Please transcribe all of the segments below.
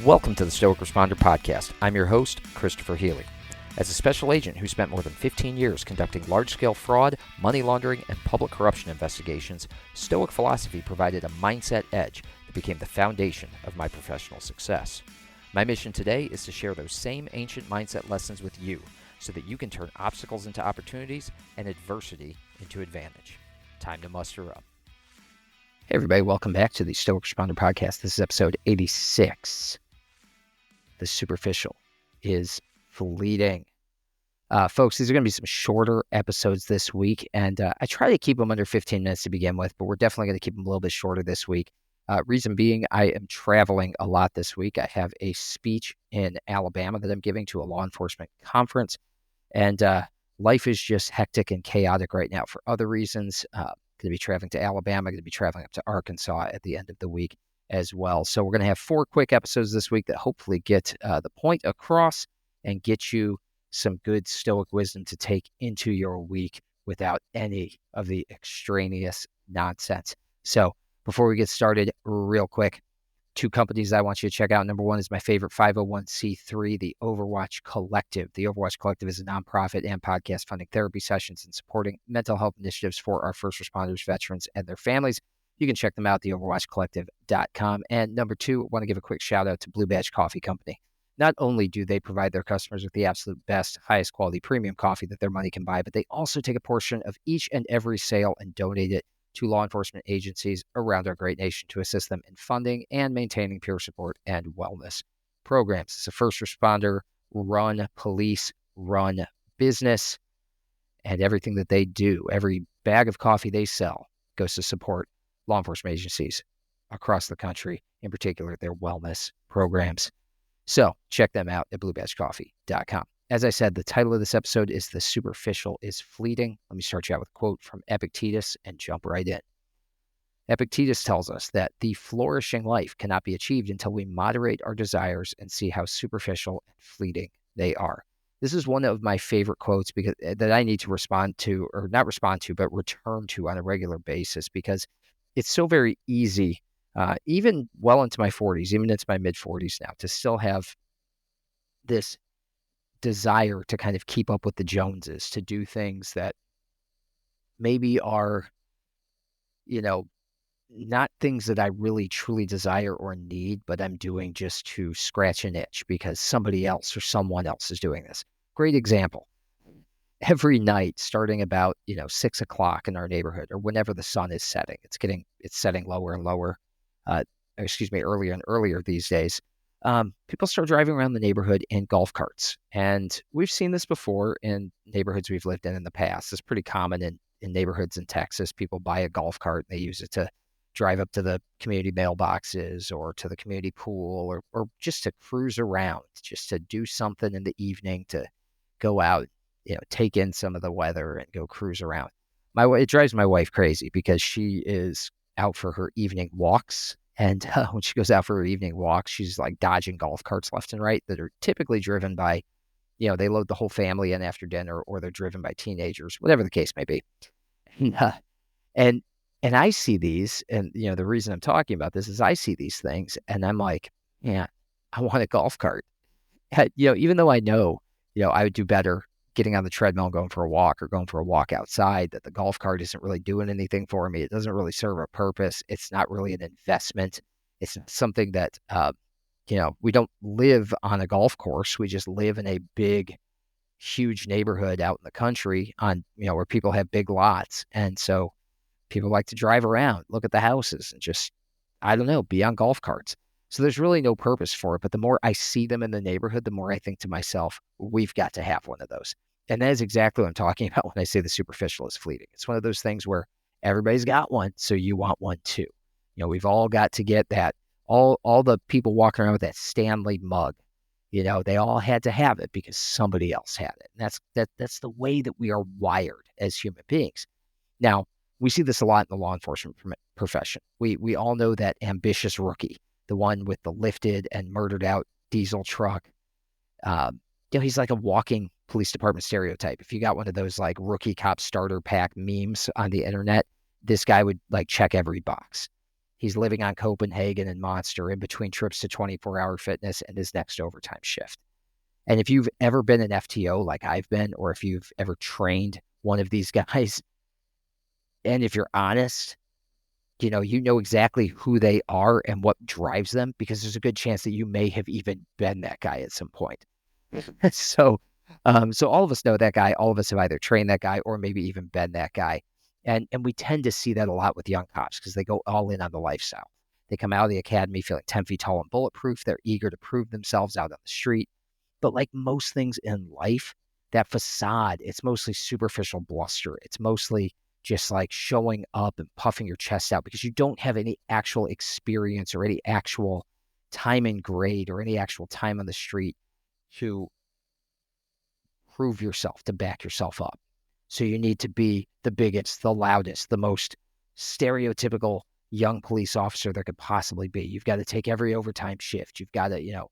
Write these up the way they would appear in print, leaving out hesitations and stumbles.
Welcome to the Stoic Responder Podcast. I'm your host, Christopher Healy. As a special agent who spent more than 15 years conducting large-scale fraud, money laundering, and public corruption investigations, Stoic philosophy provided a mindset edge that became the foundation of my professional success. My mission today is to share those same ancient mindset lessons with you so that you can turn obstacles into opportunities and adversity into advantage. Time to muster up. Hey everybody, welcome back to the Stoic Responder Podcast. This is episode 86. The superficial is fleeting. Folks, these are going to be some shorter episodes this week, and I try to keep them under 15 minutes to begin with, but we're definitely going to keep them a little bit shorter this week. Reason being, I am traveling a lot this week. I have a speech in Alabama that I'm giving to a law enforcement conference, and life is just hectic and chaotic right now for other reasons. Going to be traveling to Alabama, going to be traveling up to Arkansas at the end of the week as well. So we're going to have 4 quick episodes this week that hopefully get the point across and get you some good Stoic wisdom to take into your week without any of the extraneous nonsense. So before we get started, real quick, 2 companies I want you to check out. Number one is my favorite 501c3, the Overwatch Collective. The Overwatch Collective is a nonprofit and podcast funding therapy sessions and supporting mental health initiatives for our first responders, veterans, and their families. You can check them out at theoverwatchcollective.com. And number 2, I want to give a quick shout out to Blue Badge Coffee Company. Not only do they provide their customers with the absolute best, highest quality premium coffee that their money can buy, but they also take a portion of each and every sale and donate it to law enforcement agencies around our great nation to assist them in funding and maintaining peer support and wellness programs. It's a first responder run, police run business, and everything that they do, every bag of coffee they sell goes to support law enforcement agencies across the country, in particular their wellness programs. So check them out at bluebadgecoffee.com. As I said, the title of this episode is The Superficial is Fleeting. Let me start you out with a quote from Epictetus and jump right in. Epictetus tells us that the flourishing life cannot be achieved until we moderate our desires and see how superficial and fleeting they are. This is one of my favorite quotes because that I need to respond to, or not respond to, but return to on a regular basis, because it's so very easy, even well into my 40s, even into my mid 40s now, to still have this desire to kind of keep up with the Joneses, to do things that maybe are, not things that I really truly desire or need, but I'm doing just to scratch an itch because somebody else or someone else is doing this. Great example. Every night, starting about 6 o'clock in our neighborhood, or whenever the sun is setting, it's setting lower and lower. Earlier and earlier these days. People start driving around the neighborhood in golf carts, and we've seen this before in neighborhoods we've lived in the past. It's pretty common in neighborhoods in Texas. People buy a golf cart and they use it to drive up to the community mailboxes or to the community pool, or just to cruise around, just to do something in the evening, to go out, take in some of the weather and go cruise around. It drives my wife crazy because she is out for her evening walks. And when she goes out for her evening walks, she's like dodging golf carts left and right that are typically driven by, they load the whole family in after dinner, or they're driven by teenagers, whatever the case may be. And I see these, and the reason I'm talking about this is I see these things and I'm like, yeah, I want a golf cart. Even though I know, I would do better getting on the treadmill and going for a walk, or going for a walk outside, that the golf cart isn't really doing anything for me. It doesn't really serve a purpose. It's not really an investment. It's not something that, we don't live on a golf course. We just live in a big, huge neighborhood out in the country on, where people have big lots. And so people like to drive around, look at the houses, and just, be on golf carts. So there's really no purpose for it. But the more I see them in the neighborhood, the more I think to myself, we've got to have one of those. And that is exactly what I'm talking about when I say the superficial is fleeting. It's one of those things where everybody's got one, so you want one too. We've all got to get that. All the people walking around with that Stanley mug, they all had to have it because somebody else had it. And that's the way that we are wired as human beings. Now, we see this a lot in the law enforcement profession. We all know that ambitious rookie, the one with the lifted and murdered out diesel truck. He's like a walking police department stereotype. If you got one of those like rookie cop starter pack memes on the internet, this guy would like check every box. He's living on Copenhagen and Monster in between trips to 24-hour fitness and his next overtime shift. And if you've ever been an FTO like I've been, or if you've ever trained one of these guys, and if you're honest, you know exactly who they are and what drives them, because there's a good chance that you may have even been that guy at some point. So all of us know that guy. All of us have either trained that guy or maybe even been that guy. And we tend to see that a lot with young cops because they go all in on the lifestyle. They come out of the academy feeling 10 feet tall and bulletproof. They're eager to prove themselves out on the street. But like most things in life, that facade, it's mostly superficial bluster. It's mostly just like showing up and puffing your chest out because you don't have any actual experience or any actual time in grade or any actual time on the street to prove yourself, to back yourself up. So you need to be the biggest, the loudest, the most stereotypical young police officer there could possibly be. You've got to take every overtime shift. You've got to,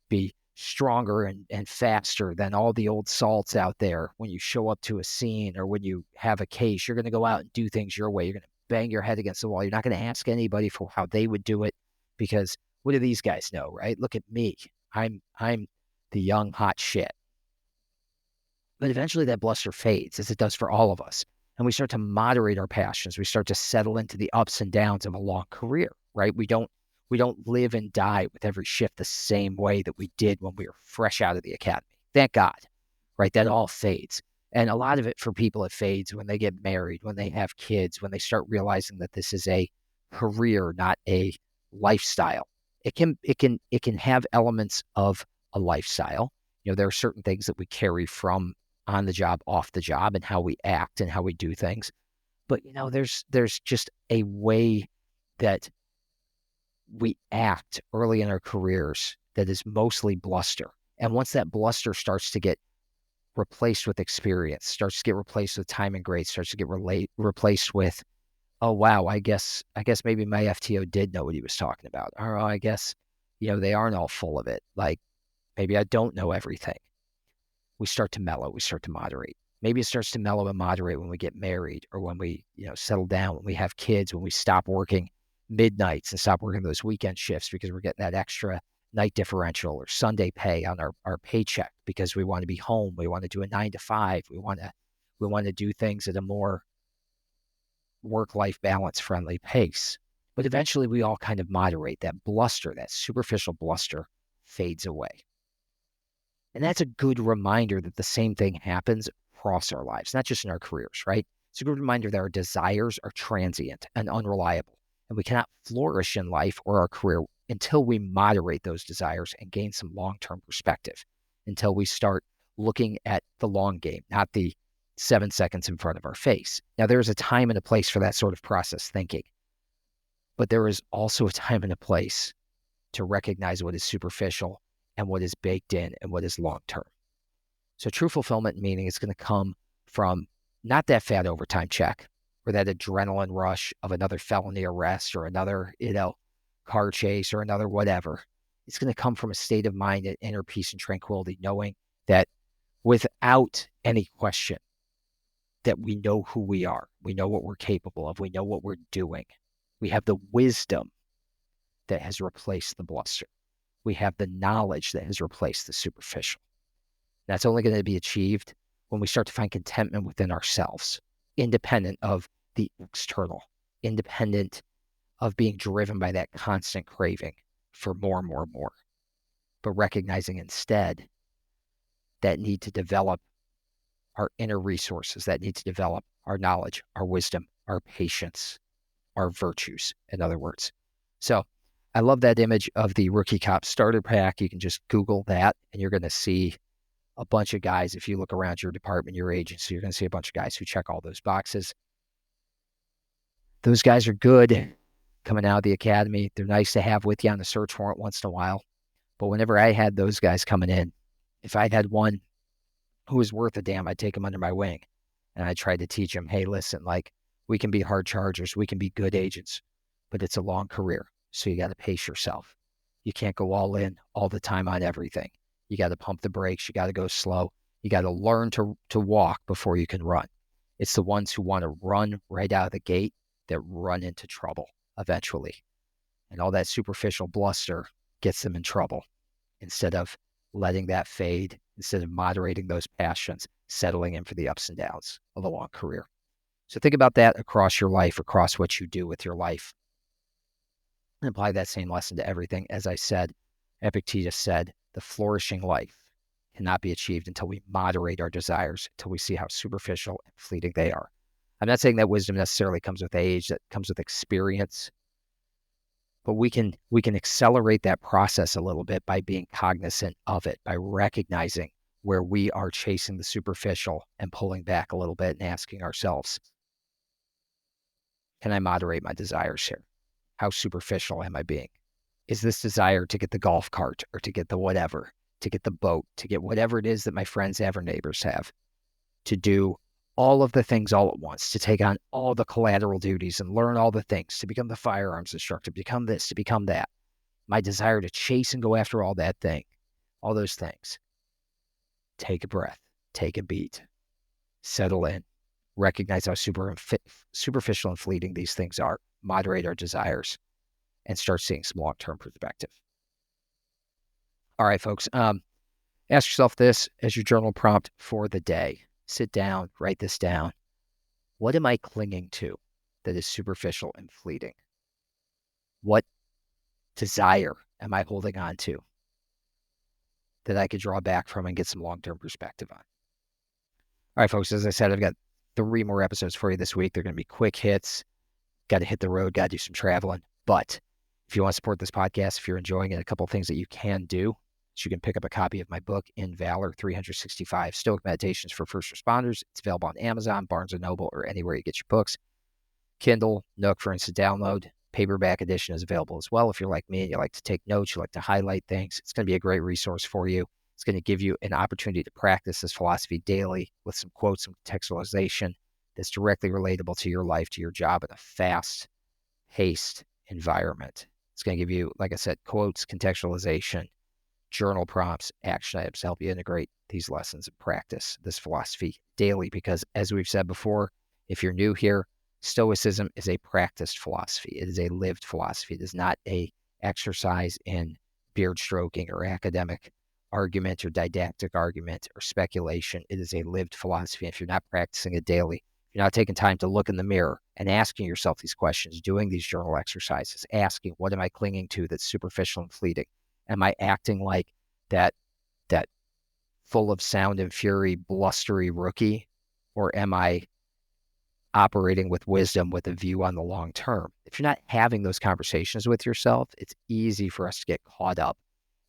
be stronger and faster than all the old salts out there. When you show up to a scene or when you have a case, you're going to go out and do things your way. You're going to bang your head against the wall. You're not going to ask anybody for how they would do it because what do these guys know, right? Look at me. I'm the young hot shit. But eventually that bluster fades, as it does for all of us. And we start to moderate our passions. We start to settle into the ups and downs of a long career, right? We don't live and die with every shift the same way that we did when we were fresh out of the academy. Thank God, right? That all fades. And a lot of it for people, it fades when they get married, when they have kids, when they start realizing that this is a career, not a lifestyle. It can have elements of a lifestyle. There are certain things that we carry from on the job, off the job, and how we act and how we do things. But, there's just a way that we act early in our careers that is mostly bluster. And once that bluster starts to get replaced with experience, starts to get replaced with time and grade, starts to get replaced with, oh, wow, I guess maybe my FTO did know what he was talking about. Or I guess, they aren't all full of it. Like, maybe I don't know everything. We start to mellow. We start to moderate. Maybe it starts to mellow and moderate when we get married or when we, settle down, when we have kids, when we stop working midnights and stop working those weekend shifts because we're getting that extra night differential or Sunday pay on our paycheck because we want to be home. We want to do a 9 to 5. We want to do things at a more work-life balance friendly pace. But eventually we all kind of moderate. That bluster, that superficial bluster fades away. And that's a good reminder that the same thing happens across our lives, not just in our careers, right? It's a good reminder that our desires are transient and unreliable, and we cannot flourish in life or our career until we moderate those desires and gain some long-term perspective, until we start looking at the long game, not the 7 seconds in front of our face. Now, there is a time and a place for that sort of process thinking, but there is also a time and a place to recognize what is superficial and what is baked in and what is long-term. So true fulfillment and meaning is going to come from not that fat overtime check or that adrenaline rush of another felony arrest or another, car chase or another whatever. It's going to come from a state of mind and inner peace and tranquility, knowing that without any question that we know who we are, we know what we're capable of, we know what we're doing. We have the wisdom that has replaced the bluster. We have the knowledge that has replaced the superficial. That's only going to be achieved when we start to find contentment within ourselves, independent of the external, independent of being driven by that constant craving for more and more and more, but recognizing instead that need to develop our inner resources, that need to develop our knowledge, our wisdom, our patience, our virtues, in other words. So I love that image of the Rookie Cop starter pack. You can just Google that and you're going to see a bunch of guys. If you look around your department, your agency, you're going to see a bunch of guys who check all those boxes. Those guys are good coming out of the academy. They're nice to have with you on the search warrant once in a while. But whenever I had those guys coming in, if I had one who was worth a damn, I'd take him under my wing. And I tried to teach him, hey, listen, we can be hard chargers. We can be good agents, but it's a long career. So you got to pace yourself. You can't go all in all the time on everything. You got to pump the brakes. You got to go slow. You got to learn to walk before you can run. It's the ones who want to run right out of the gate that run into trouble eventually. And all that superficial bluster gets them in trouble. Instead of letting that fade, instead of moderating those passions, settling in for the ups and downs of a long career. So think about that across your life, across what you do with your life. And apply that same lesson to everything. As I said, Epictetus said, the flourishing life cannot be achieved until we moderate our desires, until we see how superficial and fleeting they are. I'm not saying that wisdom necessarily comes with age, that comes with experience, but we can accelerate that process a little bit by being cognizant of it, by recognizing where we are chasing the superficial and pulling back a little bit and asking ourselves, can I moderate my desires here? How superficial am I being? Is this desire to get the golf cart or to get the whatever, to get the boat, to get whatever it is that my friends have or neighbors have, to do all of the things all at once, to take on all the collateral duties and learn all the things, to become the firearms instructor, to become this, to become that. My desire to chase and go after all that thing, all those things. Take a breath, take a beat, settle in, recognize how superficial and fleeting these things are, moderate our desires, and start seeing some long-term perspective. All right, folks, ask yourself this as your journal prompt for the day. Sit down, write this down. What am I clinging to that is superficial and fleeting? What desire am I holding on to that I could draw back from and get some long-term perspective on? All right, folks, as I said, I've got 3 more episodes for you this week. They're going to be quick hits. Got to hit the road, got to do some traveling. But if you want to support this podcast, if you're enjoying it, a couple of things that you can do is you can pick up a copy of my book, In Valor 365 Stoic Meditations for First Responders. It's available on Amazon, Barnes & Noble, or anywhere you get your books. Kindle, Nook for instant download. Paperback edition is available as well. If you're like me and you like to take notes, you like to highlight things, it's going to be a great resource for you. It's going to give you an opportunity to practice this philosophy daily with some quotes, some contextualization that's directly relatable to your life, to your job in a fast-paced environment. It's going to give you, like I said, quotes, contextualization, journal prompts, action items to help you integrate these lessons and practice this philosophy daily. Because as we've said before, if you're new here, Stoicism is a practiced philosophy. It is a lived philosophy. It is not an exercise in beard stroking or academic argument or didactic argument or speculation. It is a lived philosophy. If you're not practicing it daily, if you're not taking time to look in the mirror and asking yourself these questions, doing these journal exercises, asking, what am I clinging to that's superficial and fleeting? Am I acting like that full of sound and fury, blustery rookie? Or am I operating with wisdom with a view on the long term? If you're not having those conversations with yourself, it's easy for us to get caught up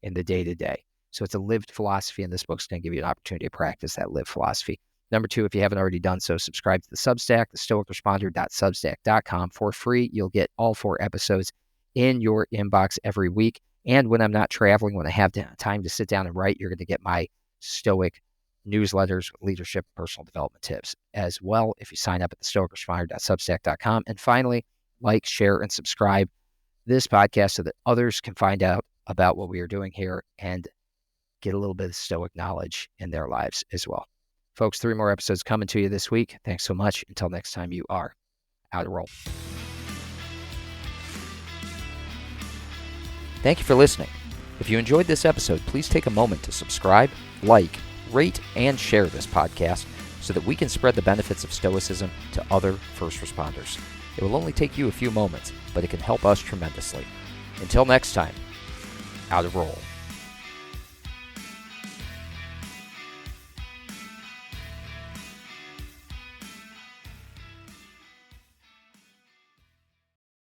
in the day-to-day. So it's a lived philosophy, and this book's going to give you an opportunity to practice that lived philosophy. Number 2, if you haven't already done so, subscribe to the Substack, thestoicresponder.substack.com for free. You'll get all 4 episodes in your inbox every week. And when I'm not traveling, when I have time to sit down and write, you're going to get my Stoic newsletters, leadership, personal development tips as well if you sign up at thestoicresponder.substack.com. And finally, like, share, and subscribe this podcast so that others can find out about what we are doing here and get a little bit of Stoic knowledge in their lives as well. Folks, 3 more episodes coming to you this week. Thanks so much. Until next time, you are out of roll. Thank you for listening. If you enjoyed this episode, please take a moment to subscribe, like, rate, and share this podcast so that we can spread the benefits of Stoicism to other first responders. It will only take you a few moments, but it can help us tremendously. Until next time, out of roll.